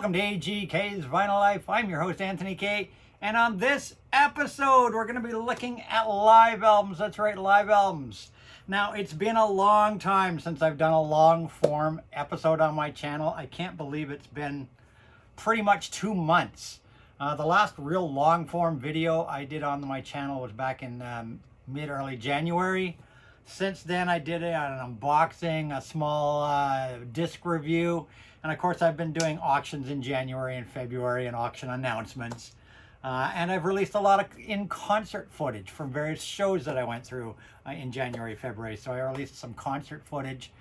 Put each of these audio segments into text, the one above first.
welcome to AGK's Vinyl Life. I'm your host, Anthony K. And on this episode, we're going to be looking at live albums. That's right, live albums. Now, it's been a long time since I've done a long-form episode on my channel. I can't believe it's been pretty much 2 months. The last real long-form video I did on my channel was back in mid-early January. Since then, I did an unboxing, a small disc review, and of course, I've been doing auctions in January and February and auction announcements. And I've released a lot of in-concert footage from various shows that I went through in January, February. So I released some concert footage.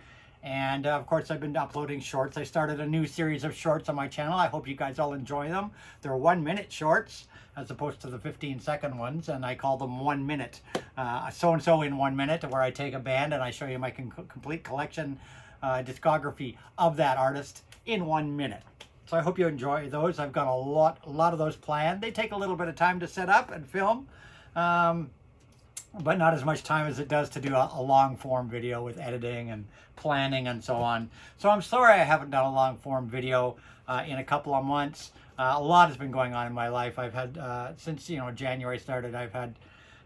And of course, I've been uploading shorts. I started a new series of shorts on my channel. I hope you guys all enjoy them. They're 1-minute shorts as opposed to the 15-second ones. And I call them 1 minute. So-and-so in 1 minute, where I take a band and I show you my complete collection discography of that artist in 1 minute. So I hope you enjoy those. I've got a lot of those planned. They take a little bit of time to set up and film, but not as much time as it does to do a long form video with editing and planning and so on. So I'm sorry I haven't done a long form video in a couple of months. A lot has been going on in my life. I've had, since January started, I've had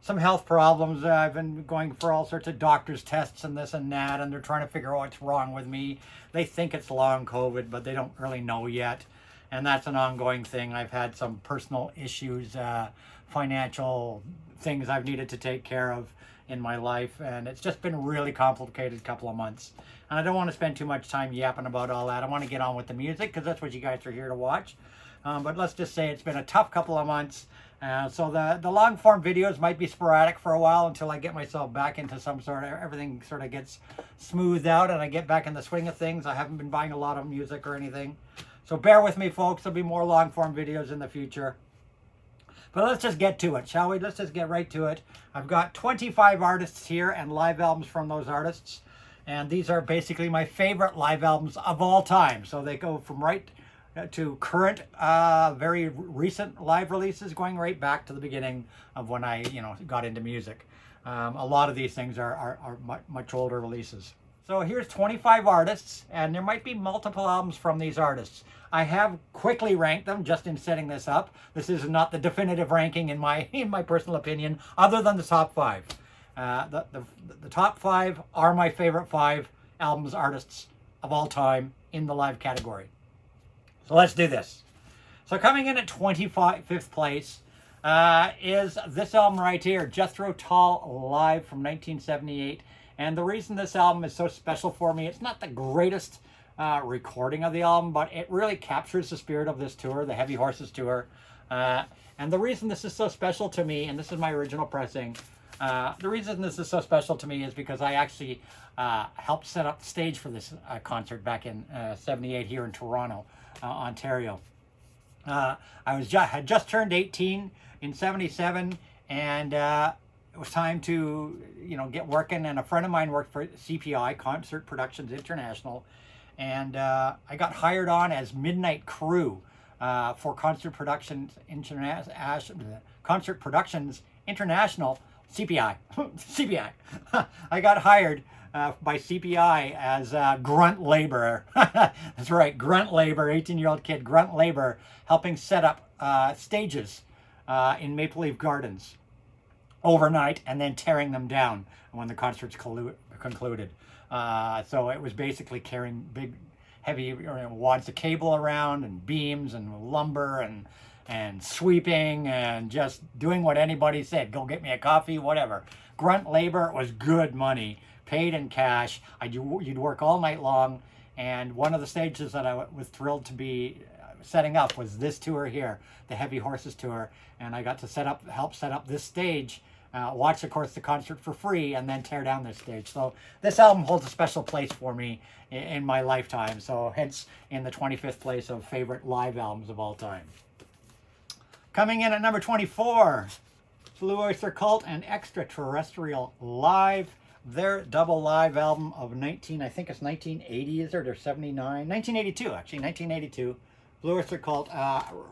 some health problems. I've been going for all sorts of doctor's tests and this and that, and they're trying to figure out what's wrong with me. They think it's long COVID, but they don't really know yet. And that's an ongoing thing. I've had some personal issues, financial things I've needed to take care of in my life. And it's just been a really complicated couple of months. And I don't want to spend too much time yapping about all that. I want to get on with the music because that's what you guys are here to watch. But let's just say it's been a tough couple of months. So the long form videos might be sporadic for a while until I get myself back into some sort of, everything sort of gets smoothed out and I get back in the swing of things. I haven't been buying a lot of music or anything. So bear with me, folks. There'll be more long form videos in the future. But let's just get to it, shall we? Let's just get right to it. I've got 25 artists here and live albums from those artists. And these are basically my favorite live albums of all time. So they go from right to current, very recent live releases, going right back to the beginning of when I, got into music. A lot of these things are much older releases. So here's 25 artists, and there might be multiple albums from these artists. I have quickly ranked them just in setting this up. This is not the definitive ranking in my personal opinion, other than the top 5. The top 5 are my favorite 5 albums, artists of all time in the live category. So let's do this. So coming in at 25th place is this album right here, Jethro, Tull, live from 1978. And the reason this album is so special for me, it's not the greatest recording of the album, but it really captures the spirit of this tour, the Heavy Horses tour. And the reason this is so special to me, and this is my original pressing, the reason this is so special to me is because I actually helped set up the stage for this concert back in 78 here in Toronto, Ontario. I had just turned 18 in 77, and it was time to get working. And a friend of mine worked for CPI, Concert Productions International, and I got hired on as midnight crew for Concert Productions International. CPI. CPI. I got hired by CPI as grunt labor. That's right, grunt labor, 18-year-old kid, grunt labor, helping set up stages in Maple Leaf Gardens overnight and then tearing them down when the concerts concluded. So it was basically carrying big, heavy wads of cable around and beams and lumber and sweeping and just doing what anybody said. Go get me a coffee, whatever. Grunt labor was good money, paid in cash. You'd work all night long. And one of the stages that I was thrilled to be setting up was this tour here, the Heavy Horses tour. And I got to help set up this stage, watch, of course, the concert for free, and then tear down this stage. So this album holds a special place for me in my lifetime. So hence in the 25th place of favorite live albums of all time. Coming in at number 24, Blue Oyster Cult and Extraterrestrial live. Their double live album of I think it's 1980, is it, or 79? 1982, actually, 1982. Blue Oyster Cult,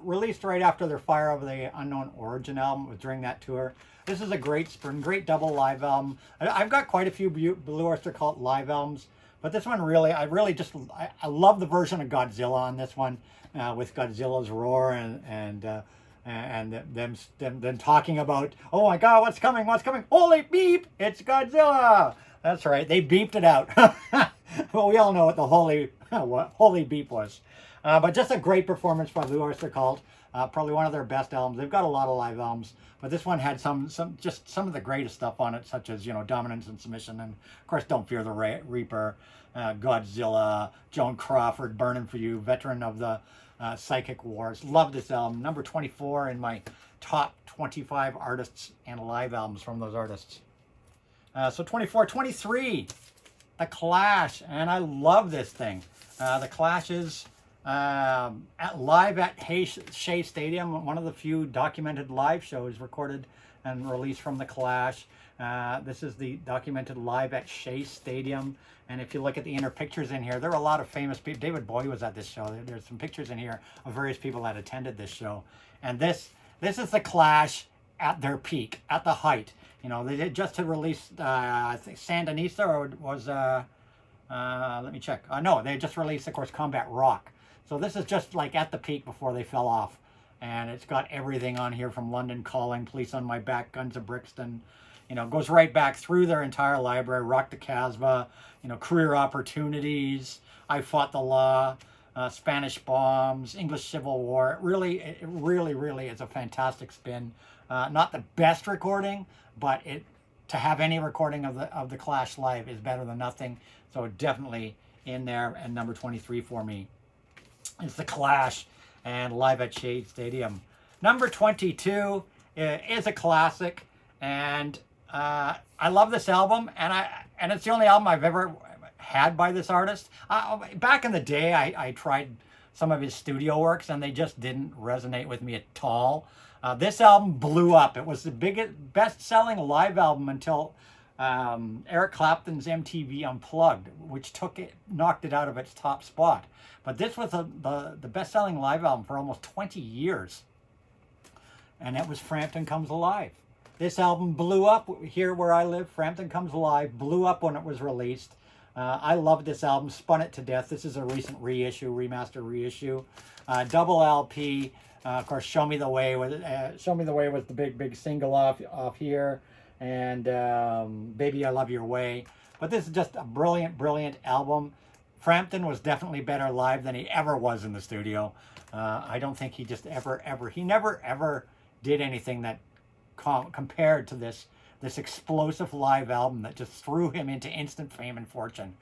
released right after their Fire of the Unknown Origin album. It was during that tour. This is a great double live album. I've got quite a few Blue Oyster Cult live albums, But this one really, I love the version of Godzilla on this one, with Godzilla's roar and them talking about, oh my God, what's coming? What's coming? Holy beep! It's Godzilla. That's right. They beeped it out. Well, we all know what the holy beep was. But just a great performance by the Oyster Cult. Probably one of their best albums. They've got a lot of live albums, but this one had some of the greatest stuff on it, such as, Dominance and Submission, and of course Don't Fear the Reaper, Godzilla, Joan Crawford, Burning for You, veteran of the Psychic Wars. Love this album. Number 24 in my top 25 artists and live albums from those artists. So 24, 23, The Clash, and I love this thing. The Clash is live at Shea Stadium, one of the few documented live shows recorded and released from The Clash. This is the documented live at Shea Stadium, and if you look at the inner pictures in here, there are a lot of famous people. David Bowie was at this show. There's some pictures in here of various people that attended this show, and this is The Clash at their peak, at the height. They did just released, I think, Sandinista, or was let me check. No, they just released, of course, Combat Rock. So this is just like at the peak before they fell off. And it's got everything on here from London Calling, Police on My Back, Guns of Brixton. Goes right back through their entire library. Rock the Casbah, Career Opportunities, I Fought the Law, Spanish Bombs, English Civil War. It really is a fantastic spin. Not the best recording, but to have any recording of the Clash live is better than nothing. So definitely in there, and number 23 for me. It's The Clash and live at Shea Stadium. Number 22 is a classic, and I love this album, and it's the only album I've ever had by this artist. Back in the day, I tried some of his studio works, and they just didn't resonate with me at all. This album blew up. It was the best-selling live album until Eric Clapton's MTV Unplugged, which knocked it out of its top spot. But this was the best-selling live album for almost 20 years. And it was Frampton Comes Alive. This album blew up here where I live. Frampton Comes Alive blew up when it was released. I loved this album, spun it to death. This is a recent remaster reissue. Double LP. Of course, Show Me the Way was the big single off here. And Baby I Love Your Way. But this is just a brilliant album. Frampton was definitely better live than he ever was in the studio. I don't think he just he never ever did anything that compared to this explosive live album that just threw him into instant fame and fortune.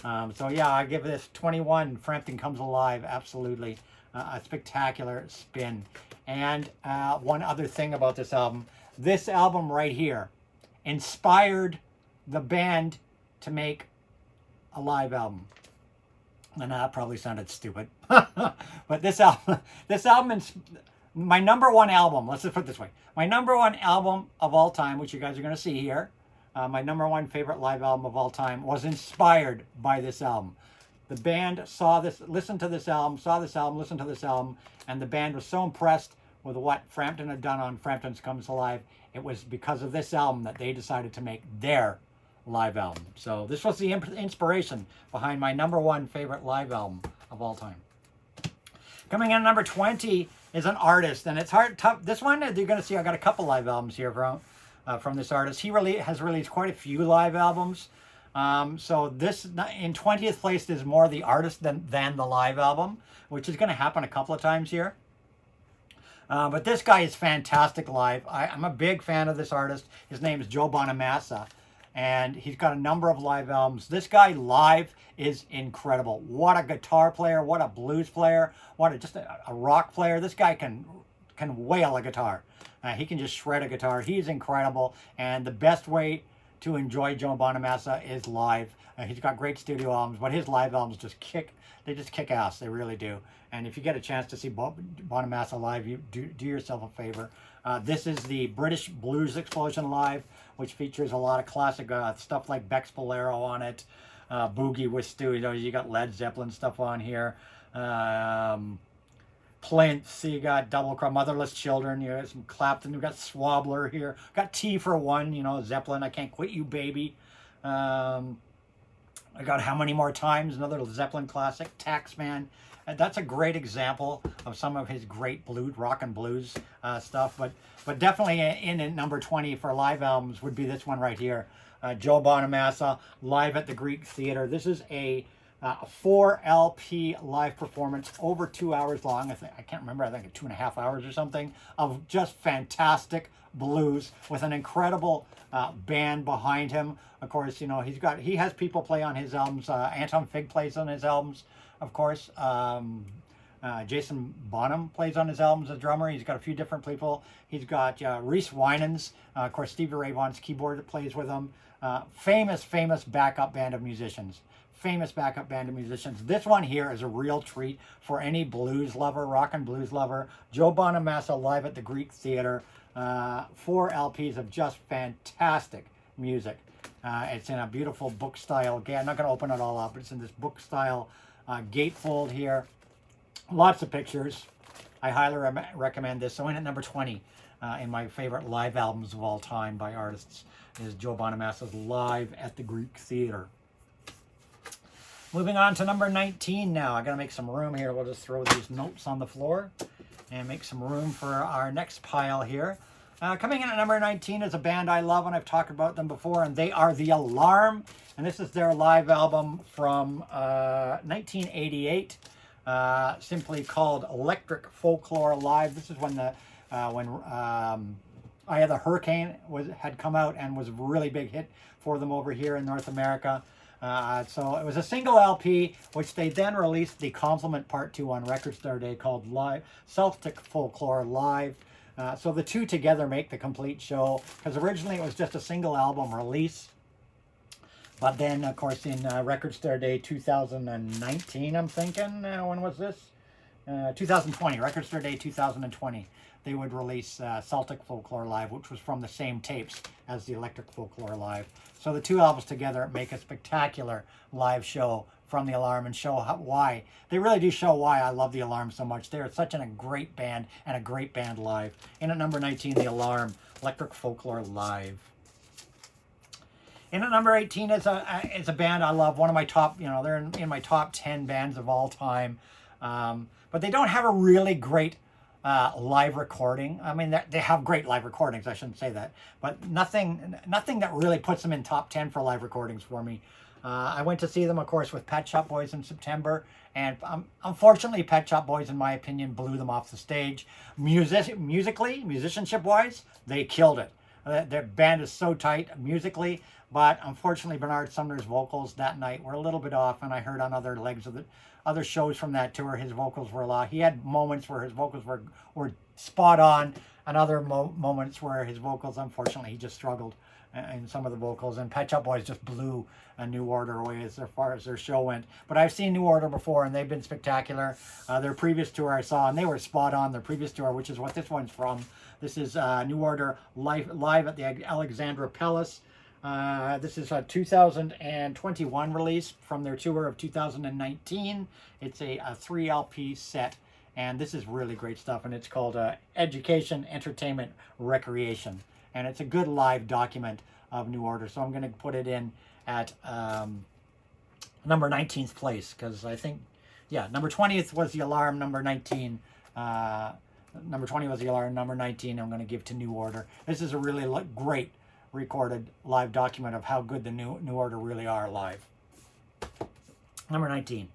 So yeah, I give this 21. Frampton Comes Alive, absolutely a spectacular spin. And one other thing about this album right here inspired the band to make a live album. And that probably sounded stupid. But this album is my number one album. Let's just put it this way. My number one album of all time, which you guys are going to see here, my number one favorite live album of all time, was inspired by this album. The band listened to this album, listened to this album, and the band was so impressed with what Frampton had done on Frampton Comes Alive. It was because of this album that they decided to make their live album. So this was the inspiration behind my number one favorite live album of all time. Coming in at number 20 is an artist, and it's tough. This one, you're going to see, I got a couple live albums here from this artist. He has released quite a few live albums. So this, in 20th place, is more the artist than the live album, which is going to happen a couple of times here. But this guy is fantastic live. I'm a big fan of this artist. His name is Joe Bonamassa, and he's got a number of live albums. This guy live is incredible. What a guitar player, what a blues player, just a rock player. This guy can wail a guitar. He can just shred a guitar. He's incredible, and the best way to enjoy Joe Bonamassa is live. He's got great studio albums, but his live albums just kick ass. They really do. And if you get a chance to see Bonamassa live, you do yourself a favor. This is the British Blues Explosion Live, which features a lot of classic stuff like Beck's Bolero on it, Boogie with Stu. You got Led Zeppelin stuff on here. Plinth, you got Double Cross, Motherless Children, you got some Clapton, you got Swabler here, got T for One, Zeppelin, I Can't Quit You Baby. I got How Many More Times, another Zeppelin classic. Taxman. That's a great example of some of his great blues, rock and blues stuff. But definitely in at number 20 for live albums would be this one right here. Joe Bonamassa, Live at the Greek Theater. This is a 4 LP live performance, over 2 hours long. I can't remember, I think 2.5 hours or something, of just fantastic blues with an incredible band behind him. Of course, you know, he has people play on his albums. Anton Fig plays on his albums, of course. Jason Bonham plays on his albums as drummer. He's got a few different people. He's got Reese Winans, of course, Stevie Ray Vaughan's keyboard plays with him. Famous backup band of musicians. Famous backup band of musicians. This one here is a real treat for any blues lover, rock and blues lover. Joe Bonamassa, Live at the Greek Theater. 4 LPs of just fantastic music. It's in a beautiful book style. Again, I'm not going to open it all up, but it's in this book style gatefold here. Lots of pictures. I highly recommend this. So in at number 20 in my favorite live albums of all time by artists is Joe Bonamassa's Live at the Greek Theater. Moving on to number 19 now. I got to make some room here. We'll just throw these notes on the floor and make some room for our next pile here. Coming in at number 19 is a band I love, and I've talked about them before, and they are The Alarm. And this is their live album from 1988, simply called Electric Folklore Live. This is when Eye of the Hurricane had come out and was a really big hit for them over here in North America. So it was a single LP, which they then released the Complement Part 2 on Record Store Day, called Live Celtic Folklore Live. So the two together make the complete show, because originally it was just a single album release. But then, of course, in Record Store Day 2019, I'm thinking, when was this? 2020, Record Store Day 2020. They would release Celtic Folklore Live, which was from the same tapes as the Electric Folklore Live. So the two albums together make a spectacular live show from The Alarm, and show why. They really do show why I love The Alarm so much. They're such a great band, and a great band live. In at number 19, The Alarm, Electric Folklore Live. In at number 18 is a band I love. One of my top, they're in my top 10 bands of all time. But they don't have a really great live recording. I mean, they have great live recordings. I shouldn't say that, but nothing that really puts them in top 10 for live recordings for me. I went to see them, of course, with Pet Shop Boys in September, and unfortunately, Pet Shop Boys, in my opinion, blew them off the stage. Musically, musicianship-wise, they killed it. Their band is so tight musically, but unfortunately, Bernard Sumner's vocals that night were a little bit off, and I heard on other legs of other shows from that tour, his vocals were a lot. He had moments where his vocals were spot on, and other moments where his vocals, unfortunately, he just struggled in some of the vocals. And Pet Shop Boys just blew a New Order away as far as their show went. But I've seen New Order before, and they've been spectacular. Their previous tour I saw, and they were spot on. Their previous tour, which is what this one's from. This is New Order live at the Alexandra Palace. This is a 2021 release from their tour of 2019. It's a 3 LP set, and this is really great stuff, and it's called Education, Entertainment, Recreation. And it's a good live document of New Order, so I'm going to put it in at number 19th place, because I think, number 20th was The Alarm, number 19. Number 20 was The Alarm, number 19 I'm going to give to New Order. This is a really great recorded live document of how good the New Order really are live. Number 19.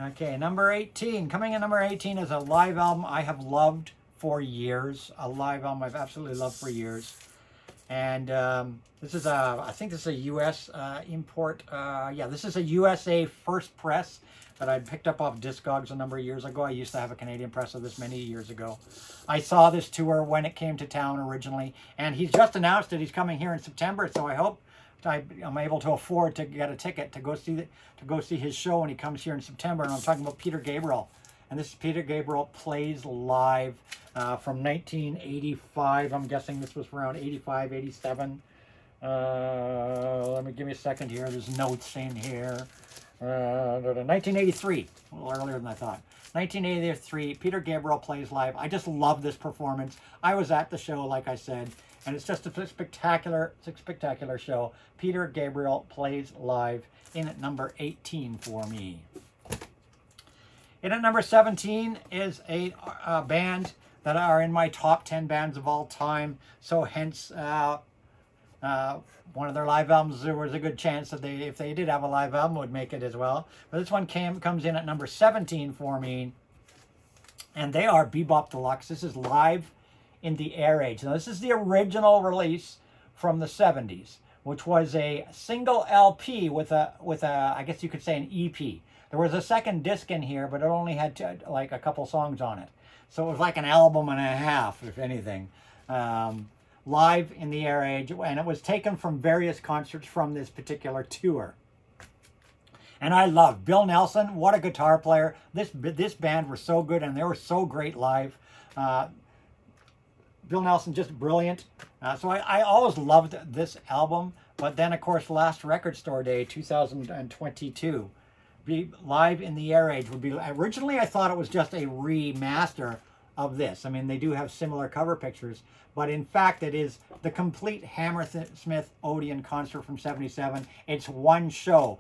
Okay, number 18. Coming in number 18 is a live album I have loved for years. A live album I've absolutely loved for years. And this is I think this is a U.S. import. This is a USA first press that I picked up off Discogs a number of years ago. I used to have a Canadian press of this many years ago. I saw this tour when it came to town originally, and he's just announced that he's coming here in September, so I hope I'm able to afford to get a ticket to go see his show when he comes here in September. And I'm talking about Peter Gabriel. And this is Peter Gabriel Plays Live from 1985. I'm guessing this was around 85, 87. Give me a second here. There's notes in here. 1983, a little earlier than I thought. 1983, Peter Gabriel Plays Live. I just love this performance. I was at the show, like I said, and it's just a spectacular show. Peter Gabriel Plays Live in at number 18 for me. In at number 17 is a band that are in my top 10 bands of all time. So hence, one of their live albums, there was a good chance that if they did have a live album, would make it as well. But this one comes in at number 17 for me. And they are Bebop Deluxe. This is Live in the Air Age. Now, this is the original release from the 70s, which was a single LP with a I guess you could say an EP. There was a second disc in here, but it only had like a couple songs on it. So it was like an album and a half, if anything. Live in the Air Age, and it was taken from various concerts from this particular tour. And I love Bill Nelson. What a guitar player. This band were so good, and they were so great live. Bill Nelson, just brilliant. So I always loved this album. But then, of course, last Record Store Day, 2022, Live in the Air Age would be... Originally, I thought it was just a remaster of this. I mean, they do have similar cover pictures, but in fact, it is the complete Hammersmith Odeon concert from '77. It's one show.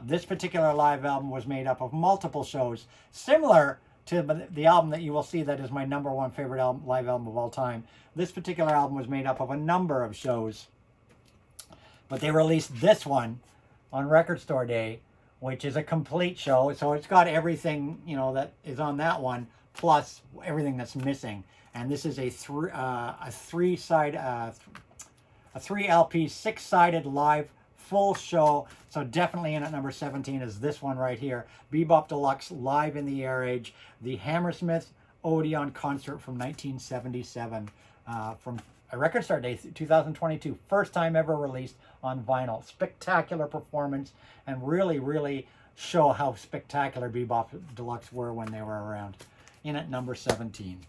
This particular live album was made up of multiple shows, similar to the album that you will see that is my number one favorite live album of all time. This particular album was made up of a number of shows, but they released this one on Record Store Day, which is a complete show. So it's got everything, you know, that is on that one, plus everything that's missing. And this is a three LP, 6-sided live full show. So definitely in at number 17 is this one right here, Bebop Deluxe Live in the Air Age, the Hammersmith Odeon concert from 1977, from a Record Store Day 2022, first time ever released on vinyl. Spectacular performance, and really show how spectacular Bebop Deluxe were when they were around. In at number 17.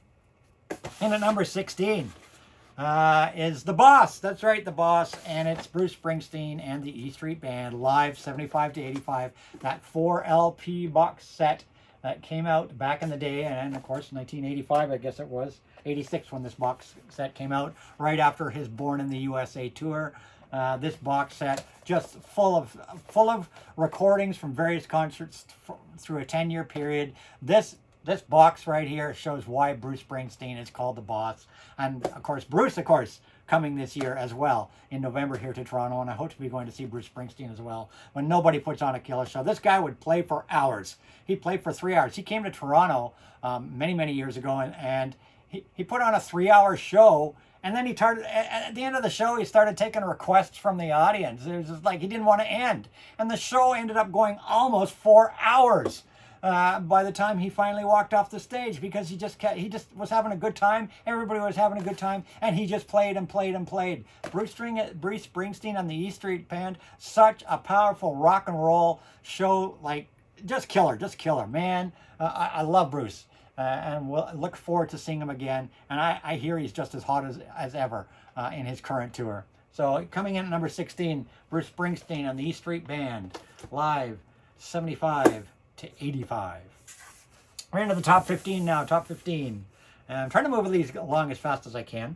In at number 16 is The Boss. That's right, The Boss. And it's Bruce Springsteen and the E Street Band live 75 to 85. That 4 LP box set that came out back in the day. And of course, 1985, I guess it was. 86 when this box set came out. Right after his Born in the USA tour. This box set just full of recordings from various concerts through a 10-year period. This box right here shows why Bruce Springsteen is called The Boss. And, of course, Bruce, coming this year as well in November here to Toronto. And I hope to be going to see Bruce Springsteen as well when nobody puts on a killer show. This guy would play for hours. He played for 3 hours. He came to Toronto many years ago, and he put on a 3-hour show. And then at the end of the show, he started taking requests from the audience. It was just like he didn't want to end. And the show ended up going almost 4 hours. By the time he finally walked off the stage, because he just was having a good time. Everybody was having a good time, and he just played and played and played. Bruce Springsteen and the E Street Band, such a powerful rock and roll show, like just killer, man. I love Bruce, and we'll look forward to seeing him again. And I hear he's just as hot as ever in his current tour. So coming in at number 16, Bruce Springsteen and the E Street Band, live 75 to 85. We're into the top 15 now, top 15. And I'm trying to move these along as fast as I can.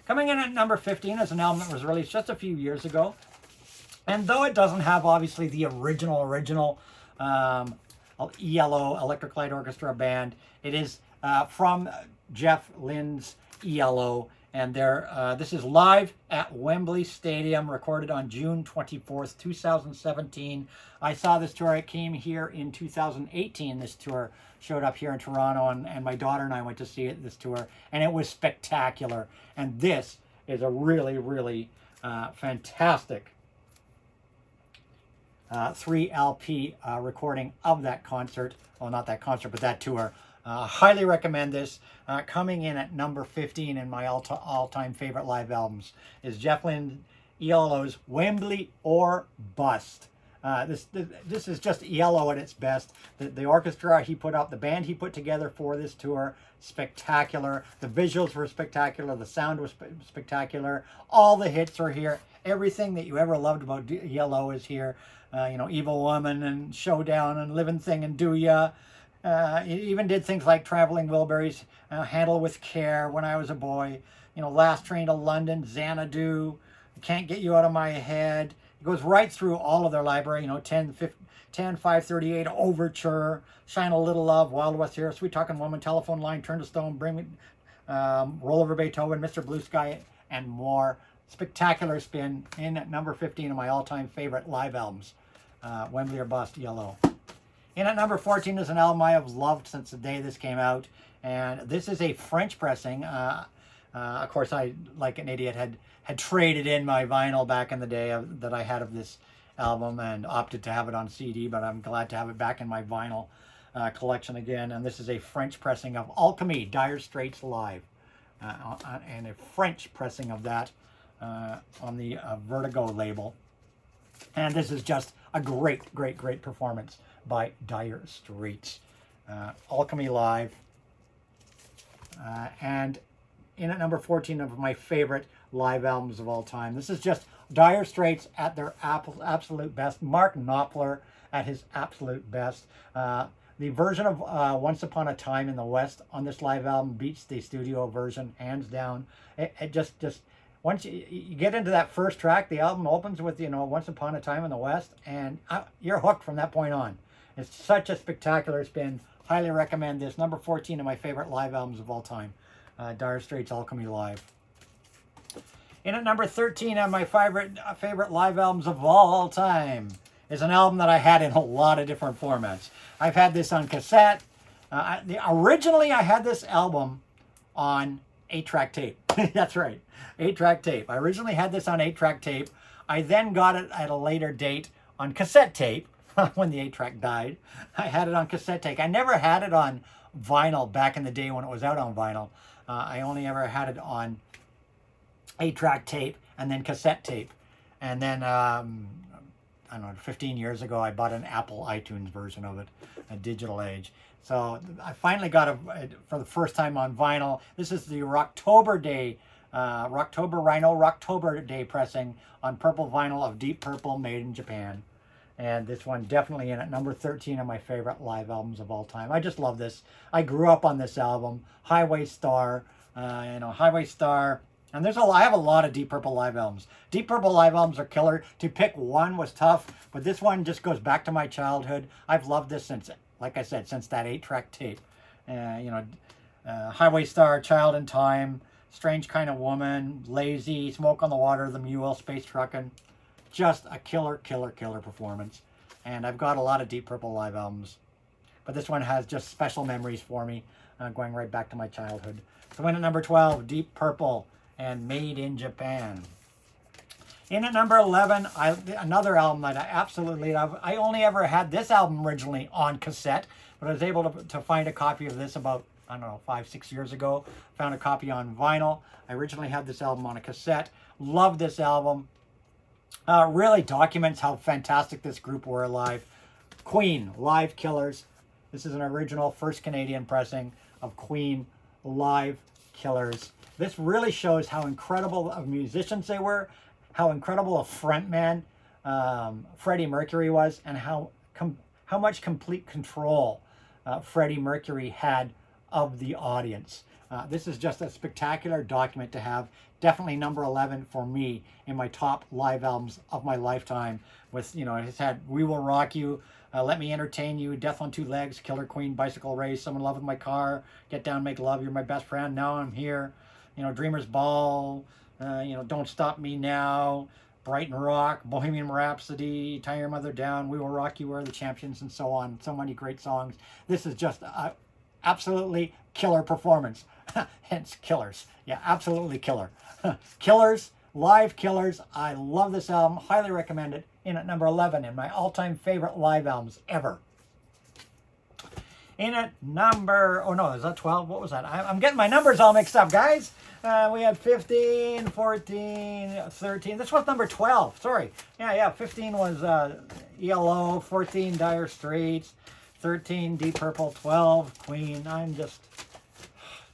Coming in at number 15 is an album that was released just a few years ago. And though it doesn't have, obviously, the original ELO, Electric Light Orchestra band, it is from Jeff Lynne's ELO. And this is live at Wembley Stadium, recorded on June 24th, 2017. I saw this tour. It came here in 2018. This tour showed up here in Toronto, and my daughter and I went to see this tour, and it was spectacular. And this is a really fantastic 3 LP recording of that concert. Well, not that concert, but that tour. Highly recommend this. Coming in at number 15 in my all-time favorite live albums is Jeff Lynne ELO's Wembley or Bust. This is just ELO at its best. The orchestra he put up, the band he put together for this tour, spectacular. The visuals were spectacular. The sound was spectacular. All the hits are here. Everything that you ever loved about ELO is here. Evil Woman and Showdown and Living Thing and Do Ya. He even did things like Traveling Wilburys, Handle with Care, When I Was a Boy, you know, Last Train to London, Xanadu, Can't Get You Out of My Head. It goes right through all of their library, you know, 538, Overture, Shine a Little Love, Wild West Hero, Sweet Talking Woman, Telephone Line, Turn to Stone, Bring Me, Roll Over Beethoven, Mr. Blue Sky, and more. Spectacular spin in at number 15 of my all-time favorite live albums, Wembley or Bust, Yellow. In at number 14 is an album I have loved since the day this came out, and this is a French pressing. Of course, I, like an idiot, had traded in my vinyl back in the day that I had of this album and opted to have it on CD, but I'm glad to have it back in my vinyl collection again. And this is a French pressing of Alchemy, Dire Straits Live, and a French pressing of that on the Vertigo label. And this is just a great performance by Dire Straits. Alchemy Live. And in at number 14 of my favorite live albums of all time. This is just Dire Straits at their absolute best. Mark Knopfler at his absolute best. The version of Once Upon a Time in the West on this live album beats the studio version hands down. It just once you get into that first track, the album opens with, you know, Once Upon a Time in the West, and you're hooked from that point on. It's such a spectacular spin. Highly recommend this. Number 14 of my favorite live albums of all time. Dire Straits Alchemy Live. In at number 13 of my favorite live albums of all time is an album that I had in a lot of different formats. I've had this on cassette. Originally, I had this album on 8-track tape. That's right, 8-track tape. I originally had this on 8-track tape. I then got it at a later date on cassette tape when the 8-track died. I had it on cassette tape. I never had it on vinyl back in the day when it was out on vinyl. I only ever had it on 8-track tape and then cassette tape. And then, I don't know, 15 years ago, I bought an Apple iTunes version of it, a digital age. So I finally got it for the first time on vinyl. This is the Rocktober Day, Rocktober Day pressing on purple vinyl of Deep Purple, made in Japan. And this one definitely in at number 13 of my favorite live albums of all time. I just love this. I grew up on this album, Highway Star, Highway Star. And I have a lot of Deep Purple live albums. Deep Purple live albums are killer. To pick one was tough, but this one just goes back to my childhood. I've loved this since, like I said, since that 8-track tape. Highway Star, Child in Time, Strange Kind of Woman, Lazy, Smoke on the Water, The Mule, Space Truckin'. Just a killer performance. And I've got a lot of Deep Purple live albums, but this one has just special memories for me, going right back to my childhood. So in at number 12, Deep Purple and Made in Japan. In at number 11, another album that I absolutely love. I only ever had this album originally on cassette, but I was able to find a copy of this about, 5-6 years ago. Found a copy on vinyl. I originally had this album on a cassette. Love this album. Really documents how fantastic this group were live. Queen, Live Killers. This is an original first Canadian pressing of Queen, Live Killers. This really shows how incredible of musicians they were, how incredible a frontman Freddie Mercury was, and how much complete control Freddie Mercury had of the audience. This is just a spectacular document to have. Definitely number 11 for me in my top live albums of my lifetime. With, it's had We Will Rock You, Let Me Entertain You, Death on Two Legs, Killer Queen, Bicycle Race, Someone in Love with My Car, Get Down, Make Love, You're My Best Friend, Now I'm Here, Dreamer's Ball, Don't Stop Me Now, Brighton Rock, Bohemian Rhapsody, Tie Your Mother Down, We Will Rock You, We're the Champions, and so on. So many great songs. This is just a absolutely killer performance. Hence Killers. Yeah, absolutely killer. Killers, Live Killers. I love this album. Highly recommend it. In at number 11 in my all-time favorite live albums ever. In at number, is that 12? What was that? I'm getting my numbers all mixed up, guys. We had 15, 14, 13. This was number 12. Sorry. Yeah. 15 was ELO, 14 Dire Straits, 13 Deep Purple, 12 Queen.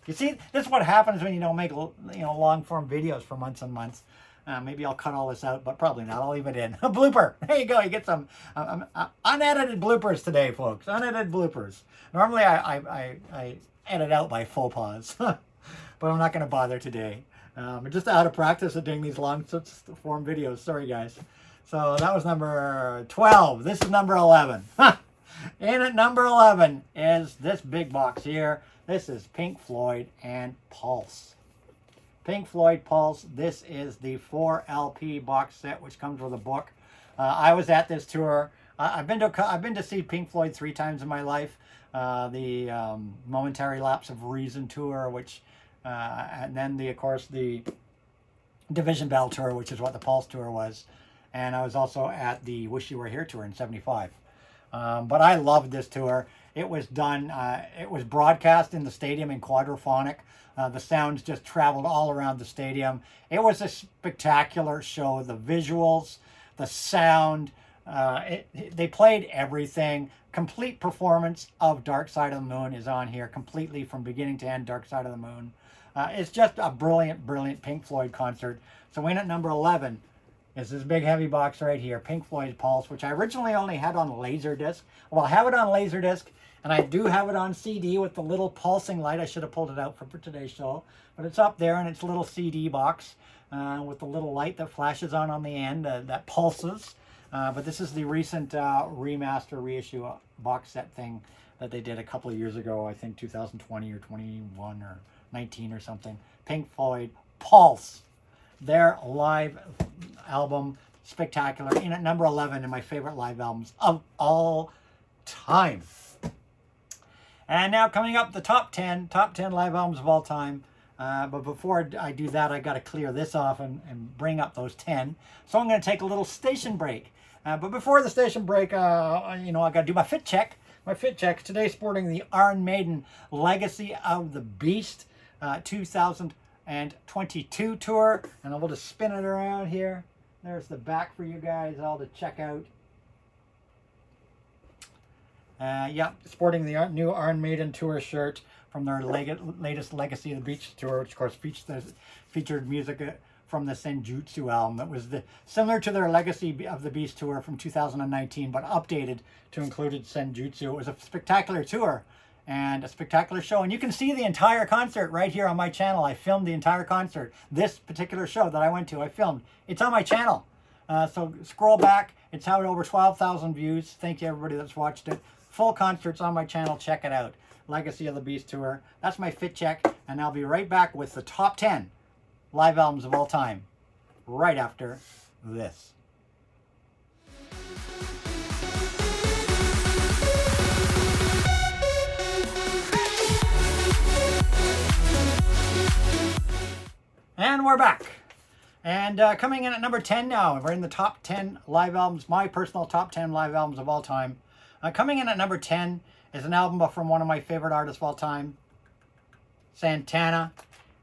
You see, this is what happens when you don't make long form videos for months and months. Maybe I'll cut all this out, but probably not. I'll leave it in. A blooper. There you go. You get some unedited bloopers today, folks. Unedited bloopers. Normally I edit out my faux pas, but I'm not going to bother today. I'm just out of practice at doing these long form videos. Sorry, guys. So that was number 12. This is number 11. In at number 11 is this big box here. This is Pink Floyd and Pulse. Pink Floyd Pulse. This is the 4 LP box set, which comes with a book. I was at this tour. I've been to see Pink Floyd 3 times in my life. The Momentary Lapse of Reason tour, which, and then of course the Division Bell tour, which is what the Pulse tour was. And I was also at the Wish You Were Here tour in '75. But I loved this tour. It was done, it was broadcast in the stadium in quadraphonic. The sounds just traveled all around the stadium. It was a spectacular show. The visuals, the sound, they played everything. Complete performance of Dark Side of the Moon is on here, completely from beginning to end, Dark Side of the Moon. It's just a brilliant, brilliant Pink Floyd concert. So in at number 11 is this big heavy box right here, Pink Floyd Pulse, which I originally only had on Laserdisc. Well, I have it on Laserdisc, and I do have it on CD with the little pulsing light. I should have pulled it out for today's show, but it's up there in its little CD box with the little light that flashes on the end that pulses. But this is the recent remaster reissue box set thing that they did a couple of years ago, I think 2020 or 21 or 19 or something. Pink Floyd Pulse, their live album, spectacular, in at number 11 in my favorite live albums of all time. And now coming up, the top 10 live albums of all time. But before I do that, I got to clear this off and bring up those 10. So I'm going to take a little station break. But before the station break, I got to do my fit check. My fit check today, sporting the Iron Maiden Legacy of the Beast 2022 tour. And I'll just spin it around here. There's the back for you guys all to check out. Sporting the new Iron Maiden tour shirt from their latest Legacy of the Beast tour, which of course featured music from the Senjutsu album that was similar to their Legacy of the Beast tour from 2019, but updated to include Senjutsu. It was a spectacular tour and a spectacular show, and you can see the entire concert right here on my channel. I filmed the entire concert. This particular show that I went to, I filmed. It's on my channel. So scroll back. It's had over 12,000 views. Thank you everybody that's watched it. Full concerts on my channel. Check it out. Legacy of the Beast tour. That's my fit check, and I'll be right back with the top 10 live albums of all time right after this. And we're back. And coming in at number 10 now, we're in the top 10 live albums, my personal top 10 live albums of all time. Coming in at number 10 is an album from one of my favorite artists of all time, Santana.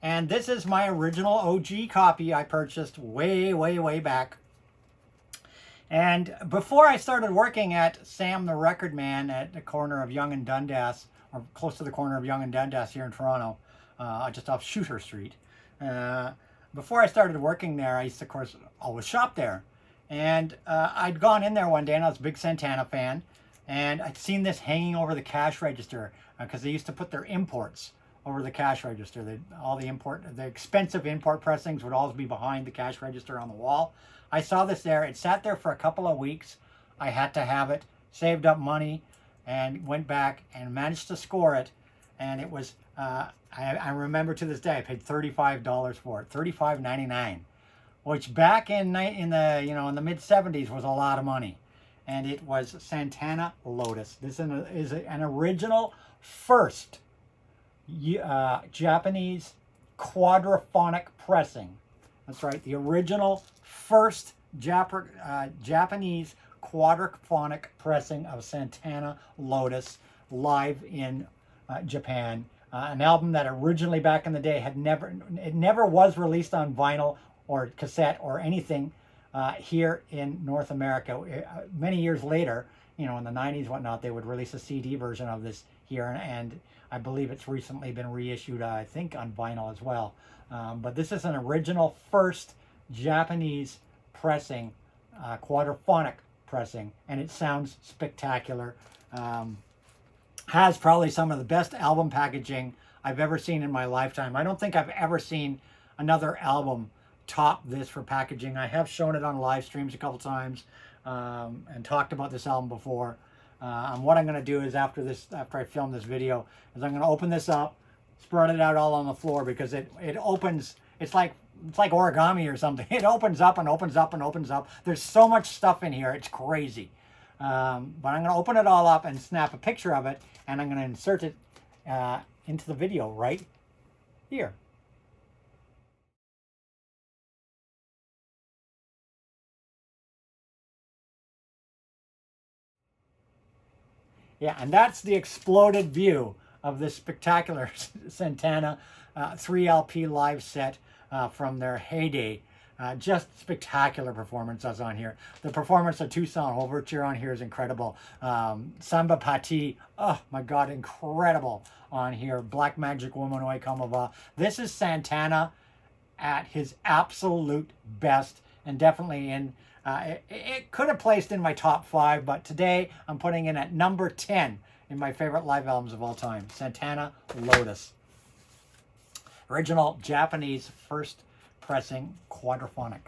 And this is my original OG copy I purchased way, way, way back. And before I started working at Sam the Record Man at the corner of Yonge and Dundas, or close to the corner of Yonge and Dundas here in Toronto, just off Shooter Street. Before I started working there, I used to, of course, always shop there. And I'd gone in there one day, and I was a big Santana fan. And I'd seen this hanging over the cash register because they used to put their imports over the cash register. The expensive import pressings would always be behind the cash register on the wall. I saw this there. It sat there for a couple of weeks. I had to have it, saved up money, and went back and managed to score it. And it was, I remember to this day, I paid $35 for it, $35.99, which back in the mid 70s was a lot of money. And it was Santana Lotus. This is an original first Japanese quadraphonic pressing. That's right, the original first Japanese quadraphonic pressing of Santana Lotus live in Japan. An album that originally back in the day never was released on vinyl or cassette or anything here in North America. Many years later, in the 90s, whatnot, they would release a CD version of this here, and I believe it's recently been reissued, I think, on vinyl as well. But this is an original first Japanese pressing, quadraphonic pressing, and it sounds spectacular. Has probably some of the best album packaging I've ever seen in my lifetime. I don't think I've ever seen another album top this for packaging. I have shown it on live streams a couple times and talked about this album before. And what I'm going to do is after I film this video, is I'm going to open this up, spread it out all on the floor, because it opens. It's like origami or something. It opens up and opens up and opens up. There's so much stuff in here. It's crazy. But I'm going to open it all up and snap a picture of it, and I'm going to insert it into the video right here. Yeah, and that's the exploded view of this spectacular Santana 3LP live set from their heyday. Just spectacular performances on here. The performance of Tucson Overture on here is incredible. Samba Pati, oh my God, incredible on here. Black Magic Woman, Oi Como Va. This is Santana at his absolute best, and definitely in, it could have placed in my top 5, but today I'm putting in at number 10 in my favorite live albums of all time. Santana Lotus. Original Japanese first pressing quadraphonic.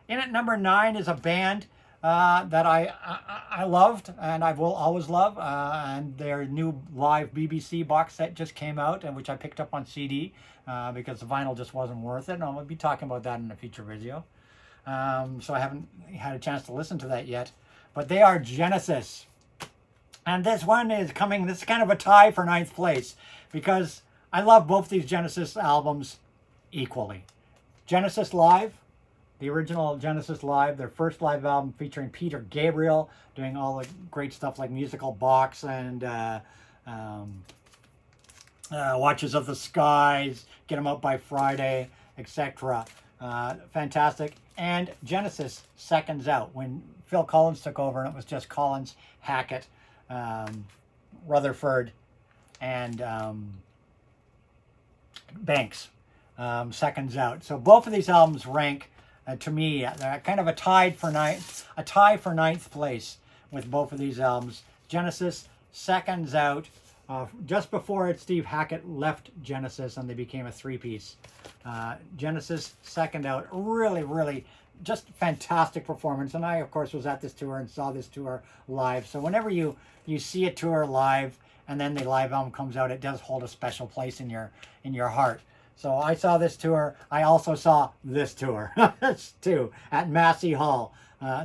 In at number 9 is a band that I loved, and I will always love, and their new live BBC box set just came out, and which I picked up on CD because the vinyl just wasn't worth it, and I'll be talking about that in a future video. So I haven't had a chance to listen to that yet, but they are Genesis. And this one is coming, this is kind of a tie for 9th place, because I love both these Genesis albums equally. Genesis Live, the original Genesis Live, their first live album featuring Peter Gabriel, doing all the great stuff like Musical Box and Watches of the Skies, Get 'Em Out by Friday, etc. Fantastic. And Genesis Seconds Out, when Phil Collins took over, and it was just Collins, Hackett, Rutherford, and Banks. Seconds Out. So both of these albums rank to me, they're kind of a tie for 9th place with both of these albums. Genesis Seconds Out, just before Steve Hackett left Genesis and they became a 3-piece. Genesis Second Out, really just fantastic performance. And I of course was at this tour and saw this tour live. So whenever you see a tour live and then the live album comes out, it does hold a special place in your heart. So I saw this tour. I also saw this tour too at Massey Hall.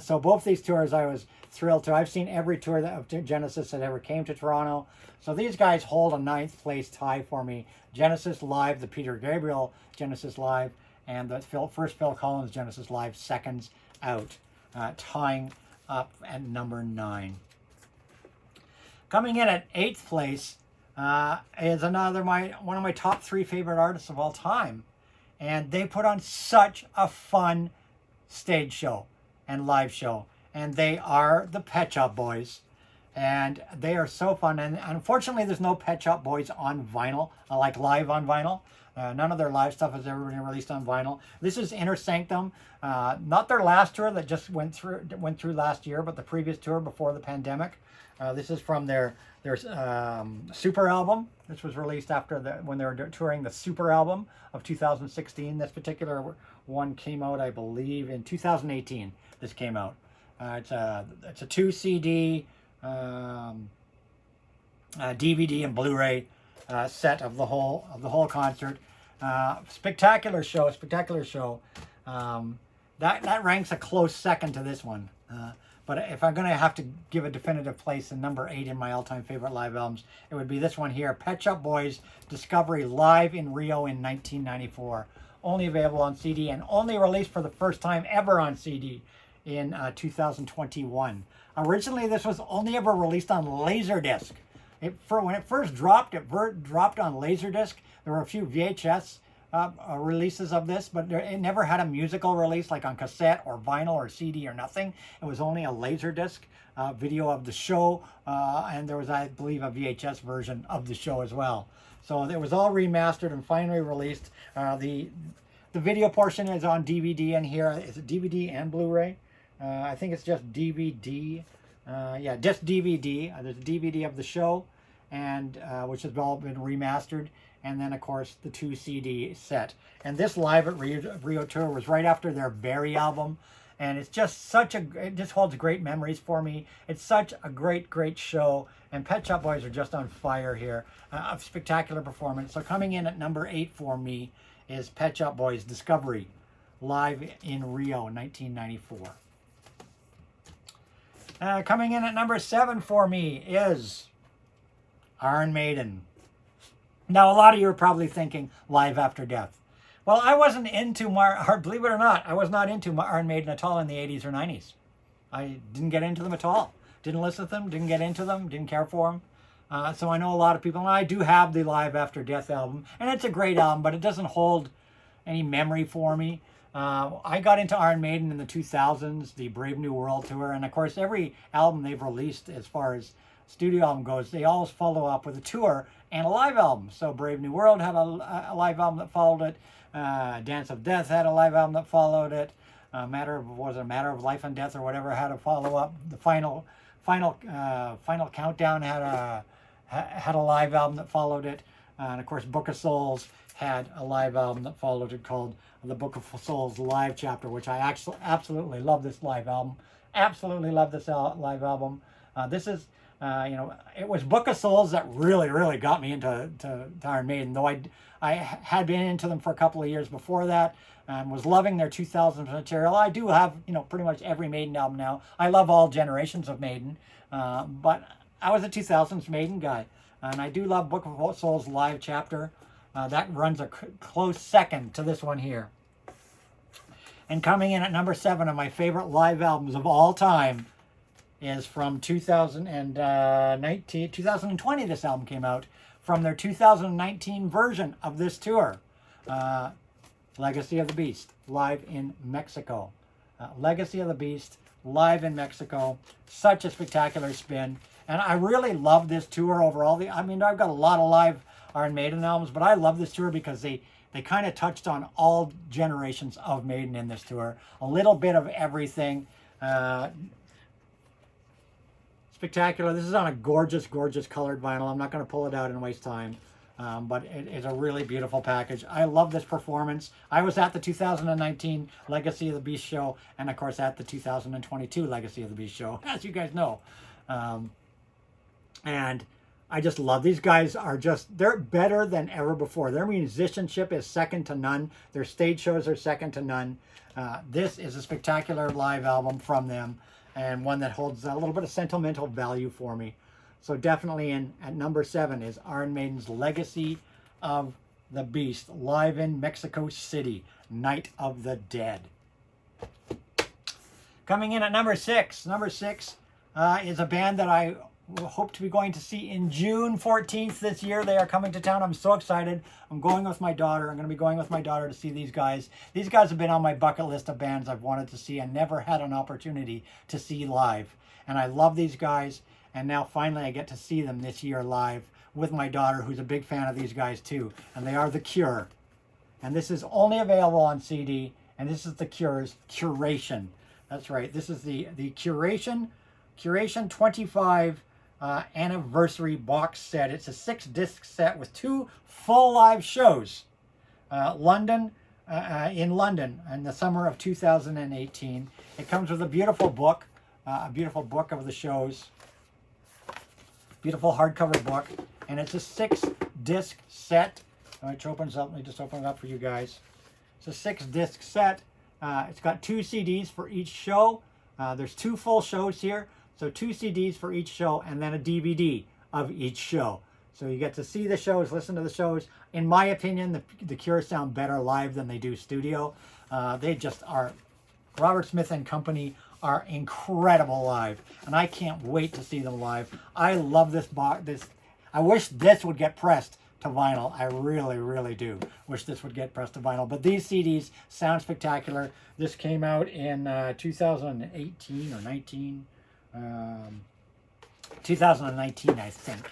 So both these tours I was thrilled to. I've seen every tour of Genesis that ever came to Toronto. So these guys hold a 9th place tie for me. Genesis Live, the Peter Gabriel Genesis Live, and the first Phil Collins Genesis Live, Seconds Out, tying up at number 9. Coming in at 8th place is one of my top 3 favorite artists of all time, and they put on such a fun stage show and live show, and they are the Pet Shop Boys, and they are so fun. And unfortunately there's no Pet Shop Boys on vinyl, like live on vinyl. None of their live stuff has ever been released on vinyl. This is Inner Sanctum, not their last tour that just went through last year, but the previous tour before the pandemic. This is from their Super album. This was released after when they were touring the Super album of 2016. This particular one came out, I believe, in 2018. This came out. It's a 2 CD, DVD and Blu-ray set of the whole concert. Spectacular show. That ranks a close second to this one. But if I'm going to have to give a definitive place in number 8 in my all-time favorite live albums, it would be this one here, Pet Shop Boys Discovery Live in Rio in 1994. Only available on CD and only released for the first time ever on CD in 2021. Originally, this was only ever released on Laserdisc. When it first dropped, it dropped on Laserdisc. There were a few VHS releases of this, but it never had a musical release like on cassette or vinyl or CD or nothing. It was only a Laserdisc video of the show, and there was, I believe, a VHS version of the show as well. So it was all remastered and finally released. The video portion is on DVD in here. It's a DVD and Blu-ray. I think it's just DVD. Yeah, just DVD. There's a DVD of the show, and which has all been remastered, and then of course the 2 CD set. And this Live at Rio tour was right after their Berry album, and it's just it just holds great memories for me. It's such a great show, and Pet Shop Boys are just on fire here. A spectacular performance. So coming in at number 8 for me is Pet Shop Boys Discovery, live in Rio, 1994. Coming in at number 7 for me is Iron Maiden. Now, a lot of you are probably thinking Live After Death. Well, I wasn't into, believe it or not, I was not into Iron Maiden at all in the 80s or 90s. I didn't get into them at all. Didn't listen to them, didn't get into them, didn't care for them. So I know a lot of people, and I do have the Live After Death album, and it's a great album, but it doesn't hold any memory for me. I got into Iron Maiden in the 2000s, the Brave New World tour, and of course every album they've released as far as studio album goes, they always follow up with a tour and a live album. So Brave New World had a live album that followed it. Dance of Death had a live album that followed it. Matter of Life and Death or whatever had a follow up. The final Countdown had a live album that followed it, and of course Book of Souls had a live album that followed it called the Book of Souls Live Chapter, which I actually absolutely love this live album. Absolutely love this live album. This is, it was Book of Souls that really got me into Iron Maiden, though I had been into them for a couple of years before that and was loving their 2000s material. I do have, pretty much every Maiden album now. I love all generations of Maiden, but I was a 2000s Maiden guy, and I do love Book of Souls Live Chapter. That runs a close second to this one here. And coming in at number 7 of my favorite live albums of all time is from 2020. This album came out from their 2019 version of this tour. Legacy of the Beast, live in Mexico. Legacy of the Beast, live in Mexico. Such a spectacular spin. And I really love this tour overall. I've got a lot of live Iron Maiden albums, but I love this tour because they kind of touched on all generations of Maiden in this tour. A little bit of everything. Spectacular. This is on a gorgeous colored vinyl. I'm not going to pull it out and waste time. But it is a really beautiful package. I love this performance. I was at the 2019 Legacy of the Beast show, and of course at the 2022 Legacy of the Beast show, as you guys know. And I just love these guys. They're better than ever before. Their musicianship is second to none. Their stage shows are second to none. This is a spectacular live album from them, and one that holds a little bit of sentimental value for me. So definitely at number 7 is Iron Maiden's Legacy of the Beast, live in Mexico City, Night of the Dead. Coming in at number 6. Number 6 is a band that I hope to be going to see in June 14th this year. They are coming to town. I'm so excited. I'm going with my daughter. I'm going to be going with my daughter to see these guys. These guys have been on my bucket list of bands I've wanted to see and never had an opportunity to see live. And I love these guys. And now finally I get to see them this year live with my daughter, who's a big fan of these guys too. And they are The Cure. And this is only available on CD. And this is The Cure's Curation. That's right. This is the Curation 25 anniversary box set. It's a 6-disc set with 2 full live shows. In London in the summer of 2018. It comes with a beautiful book of the shows. Beautiful hardcover book, and it's a 6-disc set. Which opens up. Let me just open it up for you guys. It's a 6-disc set. It's got 2 CDs for each show. There's 2 full shows here, so 2 CDs for eeach show, and then a DVD of each show. So you get to see the shows, listen to the shows. In my opinion, the Cure sound better live than they do studio. They just are. Robert Smith and company are incredible live, and I can't wait to see them live. I love this box. I wish this would get pressed to vinyl. I really do wish this would get pressed to vinyl. But these CDs sound spectacular. This came out in 2018 or 19. 2019, I think.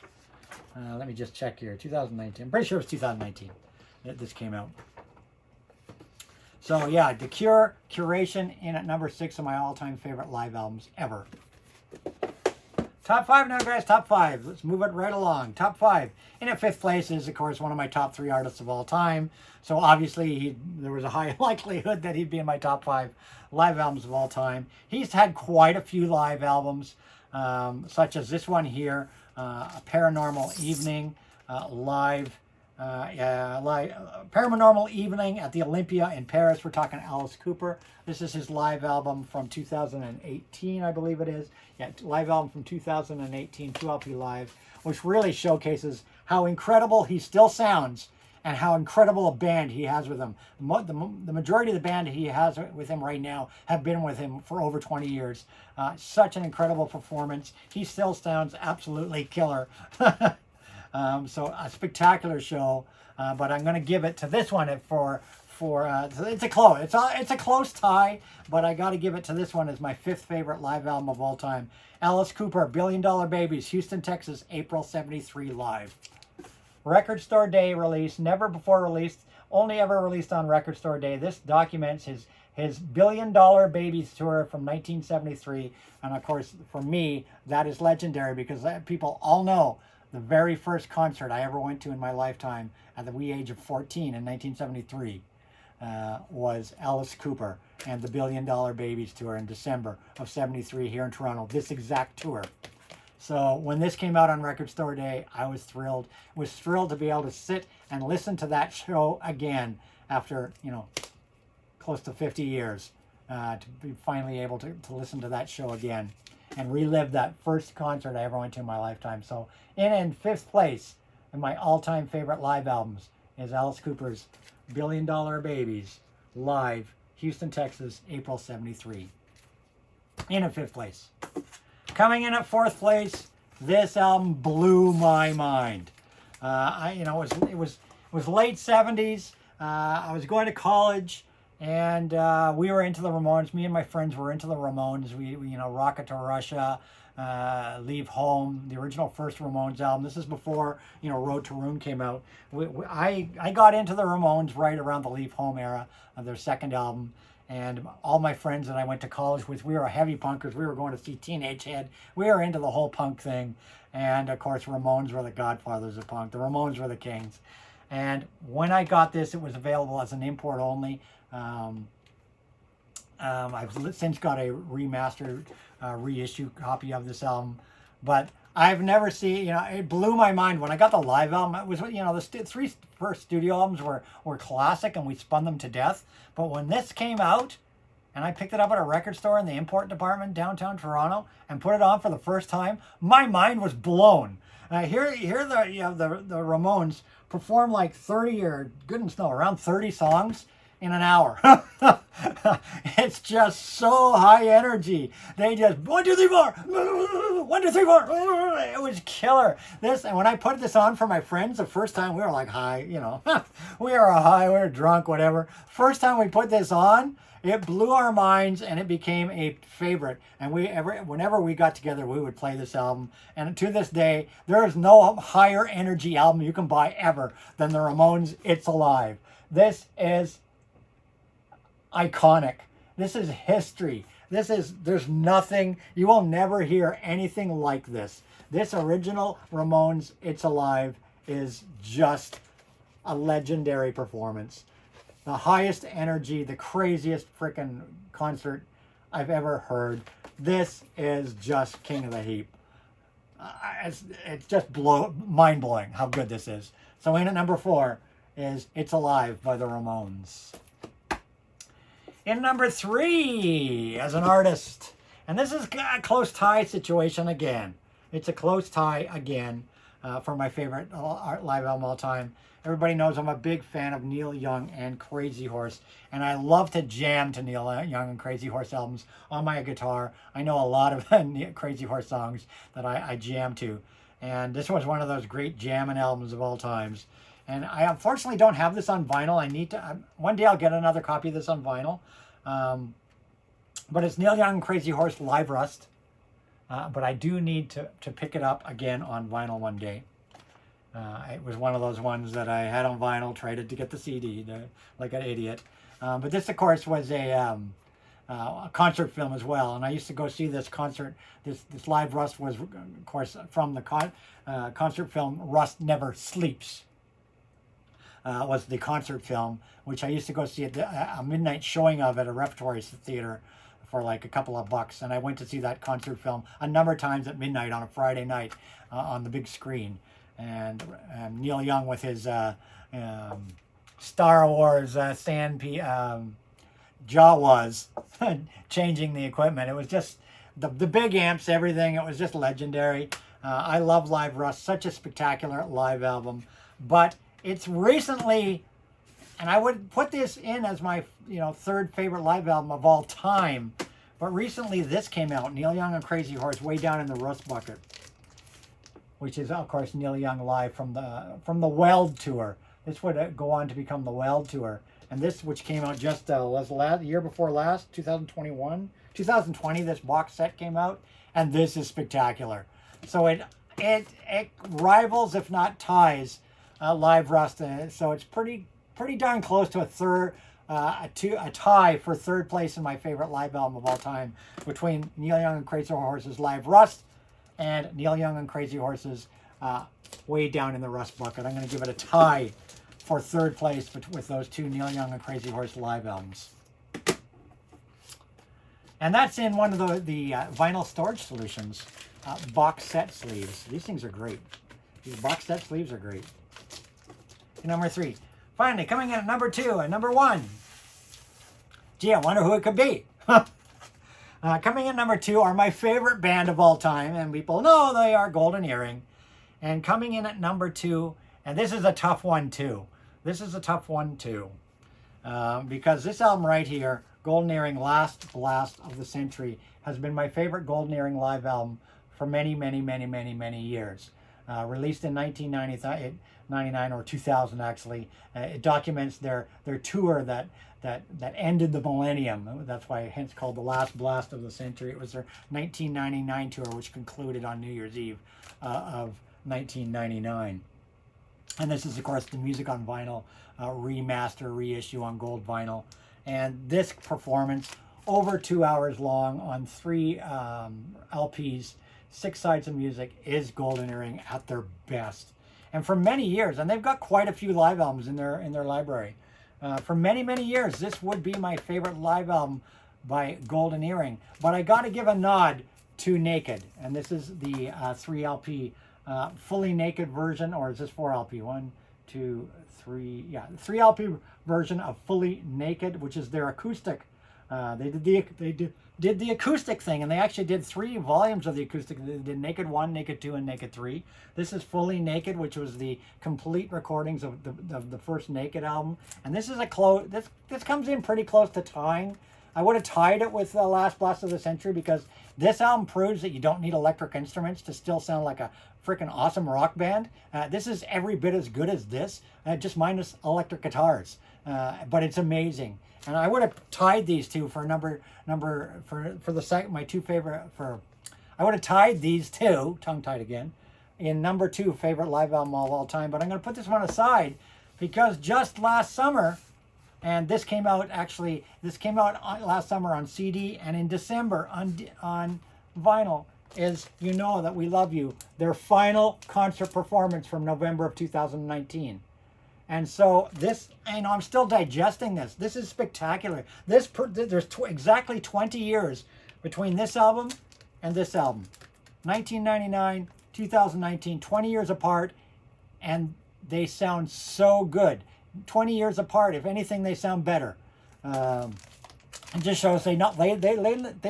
Let me just check here. 2019. I'm pretty sure it was 2019 that this came out. So yeah, The Cure Curation in at number 6 of my all-time favorite live albums ever. Top 5 now, guys. Top 5. Let's move it right along. Top 5. In at 5th place is, of course, one of my top 3 artists of all time. So obviously, there was a high likelihood that he'd be in my top 5 live albums of all time. He's had quite a few live albums, such as this one here, A Paranormal Evening, live. Paranormal Evening at the Olympia in Paris. We're talking Alice Cooper. This is his live album from 2018, I believe it is. Yeah, live album from 2018, 2LP Live, which really showcases how incredible he still sounds and how incredible a band he has with him. The majority of the band he has with him right now have been with him for over 20 years. Such an incredible performance. He still sounds absolutely killer. So a spectacular show, but I'm going to give it to this one it's a close tie, but I got to give it to this one as my 5th favorite live album of all time. Alice Cooper, $1 Billion Babies, Houston, Texas, April '73 live. Record Store Day release, never before released, only ever released on Record Store Day. This documents his $1 Billion Babies tour from 1973, and of course for me that is legendary because people all know the very first concert I ever went to in my lifetime at the wee age of 14 in 1973 was Alice Cooper and the $1 Billion Babies tour in December of '73 here in Toronto. This exact tour. So when this came out on Record Store Day, I was thrilled. Was thrilled to be able to sit and listen to that show again after, close to 50 years, to be finally able to listen to that show again and relive that first concert I ever went to in my lifetime. So in 5th place in my all-time favorite live albums is Alice Cooper's $1 Billion Babies live, Houston, Texas, April '73. In at 5th place. Coming in at 4th place, this album blew my mind. It was late '70s. I was going to college, and we were into the Ramones. Me and my friends were into the Ramones. We Rocket to Russia, Leave Home, the original first Ramones album. This is before Road to Ruin came out. I got into the Ramones right around the Leave Home era of their second album. And all my friends that I went to college with, we were heavy punkers. We were going to see Teenage Head. We were into the whole punk thing. And, of course, Ramones were the godfathers of punk. The Ramones were the kings. And when I got this, it was available as an import only. I've since got a remastered, reissue copy of this album. But I've never seen, it blew my mind. When I got the live album, it was, the 3 first studio albums were classic and we spun them to death. But when this came out, and I picked it up at a record store in the import department downtown Toronto and put it on for the first time, my mind was blown. Here the Ramones perform like 30 or goodness no, around 30 songs in an hour. It's just so high energy. They just 1, 2, 3, 4, 1, 2, 3, 4. It was killer. And when I put this on for my friends the first time, we were like high, we were high, we were drunk, whatever. First time we put this on, it blew our minds and it became a favorite. And whenever we got together, we would play this album. And to this day, there is no higher energy album you can buy ever than the Ramones' It's Alive. This is iconic. This is history. There's nothing, you will never hear anything like this. This original Ramones' It's Alive is just a legendary performance. The highest energy, the craziest freaking concert I've ever heard. This is just king of the heap. It's just mind-blowing how good this is. So in at number 4 is It's Alive by the Ramones. In number 3, as an artist, and this is a close tie situation again. It's a close tie again for my favorite live album of all time. Everybody knows I'm a big fan of Neil Young and Crazy Horse, and I love to jam to Neil Young and Crazy Horse albums on my guitar. I know a lot of Crazy Horse songs that I jam to, and this was one of those great jamming albums of all times. And I unfortunately don't have this on vinyl. I need to. One day I'll get another copy of this on vinyl. But it's Neil Young and Crazy Horse Live Rust. But I do need to pick it up again on vinyl one day. It was one of those ones that I had on vinyl, traded to get the CD, like an idiot. But this, of course, was a a concert film as well. And I used to go see this concert. This live Rust was, of course, from the concert film Rust Never Sleeps. Was the concert film, which I used to go see at a midnight showing of at a repertory theater for like a couple of bucks. And I went to see that concert film a number of times at midnight on a Friday night on the big screen. And Neil Young with his Star Wars Jawas changing the equipment. It was just the big amps, everything. It was just legendary. I love Live Rust, such a spectacular live album. But it's recently, and I would put this in as my third favorite live album of all time. But recently this came out, Neil Young and Crazy Horse, Way Down in the Rust Bucket, which is of course Neil Young live from the Weld tour. This would go on to become the Weld tour. And this, which came out just was year before last, 2020, this box set came out, and this is spectacular. So it rivals, if not ties, Live Rust. So it's pretty darn close to a tie for third place in my favorite live album of all time, between Neil Young and Crazy Horse's Live Rust and Neil Young and Crazy Horse's Way Down in the Rust Bucket. I'm going to give it a tie for third place with those two Neil Young and Crazy Horse live albums. And that's in one of the vinyl storage solutions box set sleeves. These things are great. These box set sleeves are great. Number 3. Finally, coming in at number 2 and number 1. Gee, I wonder who it could be. Coming in at number 2 are my favorite band of all time, and people know they are Golden Earring. And coming in at number 2, and this is a tough one too. Because this album right here, Golden Earring, Last Blast of the Century, has been my favorite Golden Earring live album for many, many, many, many, many years. Released in 1999 or 2000 actually. It documents their tour that ended the millennium. That's why hence called the Last Blast of the Century. It was their 1999 tour, which concluded on New Year's Eve of 1999. And this is, of course, the music on vinyl, remaster, reissue on gold vinyl. And this performance, over 2 hours long on 3 LPs, 6 sides of music, is Golden Earring at their best. And for many years, and they've got quite a few live albums in their library. For many, many years, this would be my favorite live album by Golden Earring. But I got to give a nod to Naked. And this is the 3 LP fully naked version, or is this 4 LP? 1, 2, 3, yeah, 3 LP version of Fully Naked, which is their acoustic. They did the acoustic thing, and they actually did 3 volumes of the acoustic. They did Naked 1, Naked 2, and Naked 3. This is Fully Naked, which was the complete recordings of the first Naked album. And this is this comes in pretty close to tying. I would have tied it with the Last Blast of the Century, because this album proves that you don't need electric instruments to still sound like a freaking awesome rock band. This is every bit as good as this, just minus electric guitars. But it's amazing. And I would have tied these two for the second, my 2 favorite, I would have tied these 2, tongue-tied again, in number 2 favorite live album of all time. But I'm going to put this one aside, because just last summer, and this came out last summer on CD, and in December on vinyl, is You Know That We Love You, their final concert performance from November of 2019. And so this, I'm still digesting this. This is spectacular. There's exactly 20 years between this album and this album. 1999, 2019, 20 years apart, and they sound so good. 20 years apart, if anything, they sound better. It just shows they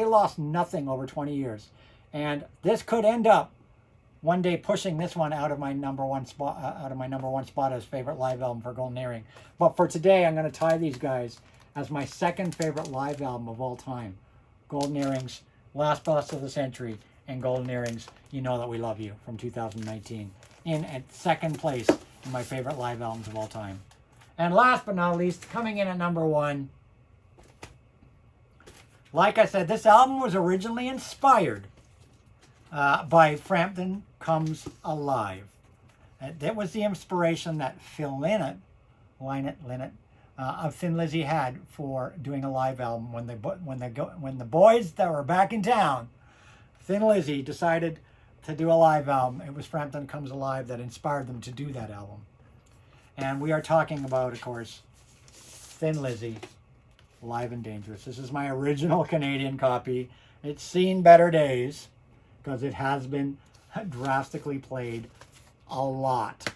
lost nothing over 20 years. And this could end up one day pushing this one out of my number one spot as favorite live album for Golden Earring. But for today, I'm going to tie these guys as my second favorite live album of all time. Golden Earring's Last Blast of the Century, and Golden Earring's You Know That We Love You from 2019. In at second place in my favorite live albums of all time. And last but not least, coming in at number 1. Like I said, this album was originally inspired by Frampton Comes Alive. That was the inspiration that Phil Lynott of Thin Lizzy had for doing a live album. When the boys that were back in town, Thin Lizzy, decided to do a live album, it was Frampton Comes Alive that inspired them to do that album. And we are talking about, of course, Thin Lizzy, Live and Dangerous. This is my original Canadian copy. It's seen better days because it has been drastically played a lot.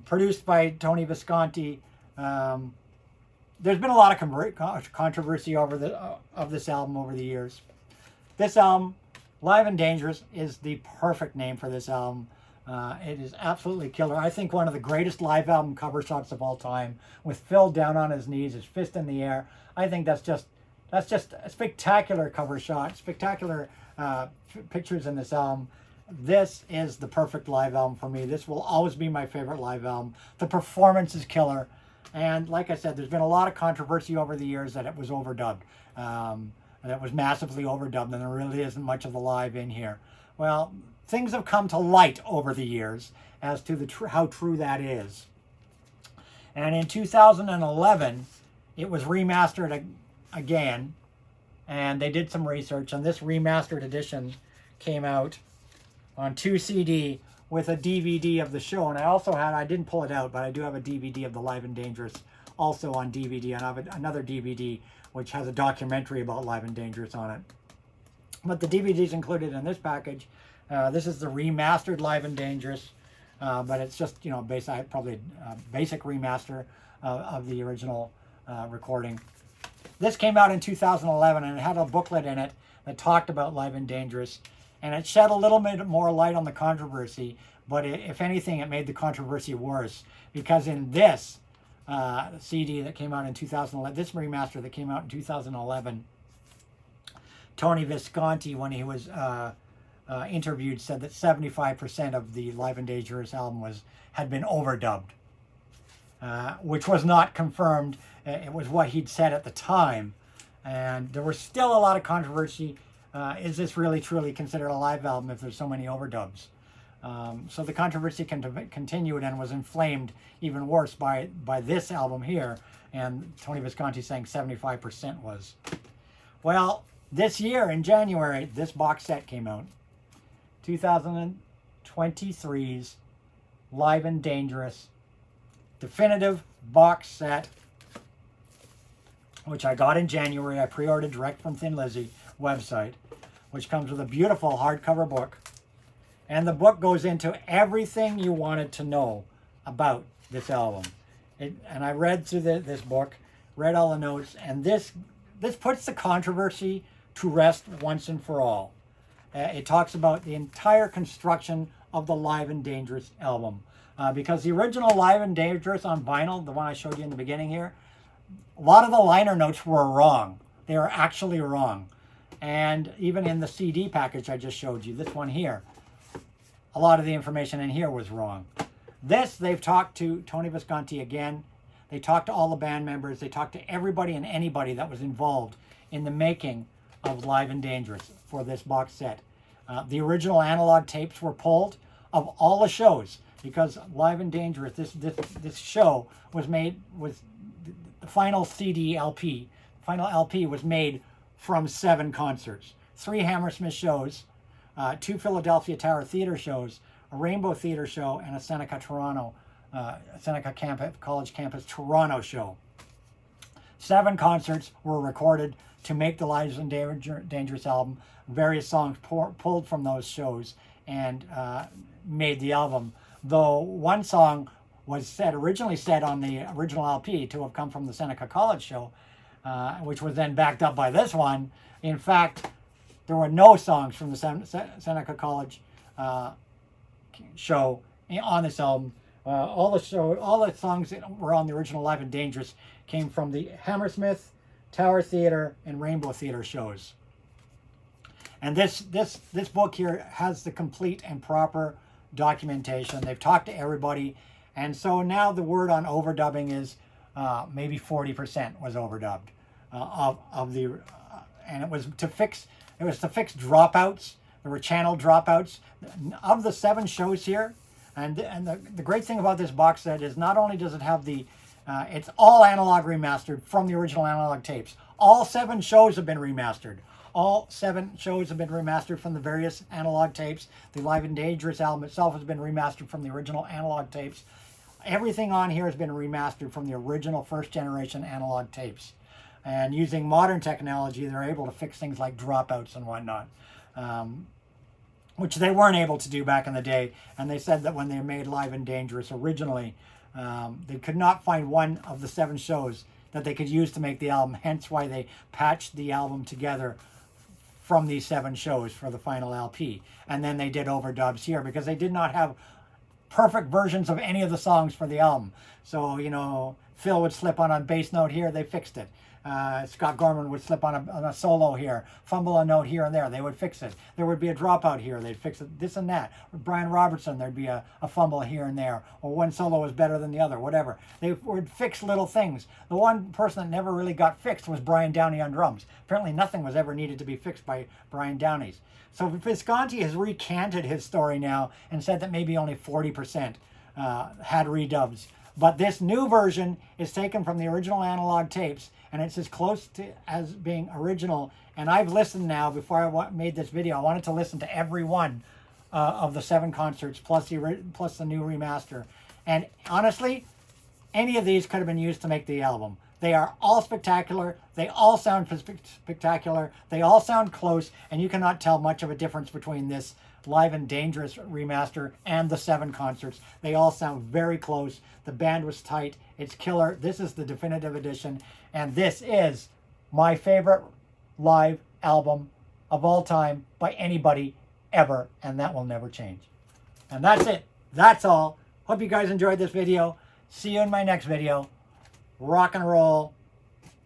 Produced by Tony Visconti. There's been a lot of controversy of this album over the years. This album, Live and Dangerous, is the perfect name for this album. It is absolutely killer. I think one of the greatest live album cover shots of all time, with Phil down on his knees, his fist in the air. I think that's just a spectacular cover shot, spectacular pictures in this album. This is the perfect live album for me. This will always be my favorite live album. The performance is killer. And like I said, there's been a lot of controversy over the years that it was overdubbed. That it was massively overdubbed, and there really isn't much of the live in here. Well, things have come to light over the years as to how true that is. And in 2011, it was remastered again, and they did some research, and this remastered edition came out on 2 CD with a DVD of the show. And I didn't pull it out, but I do have a DVD of the Live and Dangerous also on DVD, and I have another DVD which has a documentary about Live and Dangerous on it. But the DVD is included in this package. This is the remastered Live and Dangerous, but it's just, probably a basic remaster of the original recording. This came out in 2011, and it had a booklet in it that talked about Live and Dangerous, and it shed a little bit more light on the controversy, but if anything, it made the controversy worse, because in this CD that came out in 2011, this remaster that came out in 2011, Tony Visconti, when he was interviewed, said that 75% of the Live and Dangerous album had been overdubbed, which was not confirmed. It was what he'd said at the time, and there was still a lot of controversy. Is this really truly considered a live album if there's so many overdubs? So the controversy continued and was inflamed even worse by this album here, and Tony Visconti saying 75% was. Well, this year in January, this box set came out. 2023's Live and Dangerous definitive box set, which I got in January. I pre-ordered direct from Thin Lizzy website, which comes with a beautiful hardcover book. And the book goes into everything you wanted to know about this album. And I read through this book, read all the notes, and this puts the controversy to rest once and for all. It talks about the entire construction of the Live and Dangerous album. Because the original Live and Dangerous on vinyl, the one I showed you in the beginning here, a lot of the liner notes were wrong. They are actually wrong. And even in the CD package I just showed you, this one here, a lot of the information in here was wrong. This, they've talked to Tony Visconti again. They talked to all the band members. They talked to everybody and anybody that was involved in the making of Live and Dangerous for this box set. The original analog tapes were pulled of all the shows, because Live and Dangerous, this show was the final CD LP. Final LP was made from 7 concerts, 3 Hammersmith shows, 2 Philadelphia Tower Theater shows, a Rainbow Theater show, and a Seneca College Campus Toronto show. 7 concerts were recorded to make the Live and Dangerous album. Various songs pulled from those shows and made the album. Though one song was originally said on the original LP to have come from the Seneca College show, which was then backed up by this one. In fact, there were no songs from the Seneca College show on this album. All the songs that were on the original Live and Dangerous came from the Hammersmith, Tower Theater, and Rainbow Theater shows. And this book here has the complete and proper documentation. They've talked to everybody, and so now the word on overdubbing is maybe 40% was overdubbed and it was to fix dropouts. There were channel dropouts of the 7 shows here. And the great thing about this box set is not only does it have the, it's all analog remastered from the original analog tapes. All 7 shows have been remastered. All 7 shows have been remastered from the various analog tapes. The Live and Dangerous album itself has been remastered from the original analog tapes. Everything on here has been remastered from the original first generation analog tapes. And using modern technology, they're able to fix things like dropouts and whatnot, which they weren't able to do back in the day. And they said that when they made Live and Dangerous originally, they could not find one of the 7 shows that they could use to make the album, hence why they patched the album together from these 7 shows for the final LP. And then they did overdubs here because they did not have perfect versions of any of the songs for the album. So, you know, Phil would slip on a bass note here, they fixed it. Scott Gorman would slip on a solo here, fumble a note here and there, they would fix it. There would be a dropout here, they'd fix it, this and that. With Brian Robertson, there'd be a fumble here and there, or one solo was better than the other, whatever. They would fix little things. The one person that never really got fixed was Brian Downey on drums. Apparently nothing was ever needed to be fixed by Brian Downey's. So Visconti has recanted his story now and said that maybe only 40% had redubs. But this new version is taken from the original analog tapes, and it's as close to as being original. And I've listened now, before I made this video, I wanted to listen to every one of the 7 concerts plus the new remaster. And honestly, any of these could have been used to make the album. They are all spectacular. They all sound spectacular. They all sound close, and you cannot tell much of a difference between this Live and Dangerous remaster and the 7 concerts. They all sound very close. The band was tight. It's killer. This is the definitive edition, and this is my favorite live album of all time by anybody ever, and that will never change. And that's it. That's all. Hope you guys enjoyed this video. See you in my next video. Rock and roll.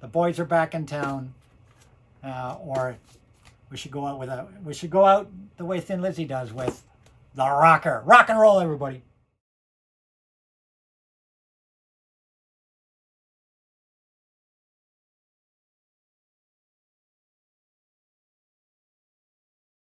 The boys are back in town. Or we should go out the way Thin Lizzy does with the rocker. Rock and roll, everybody.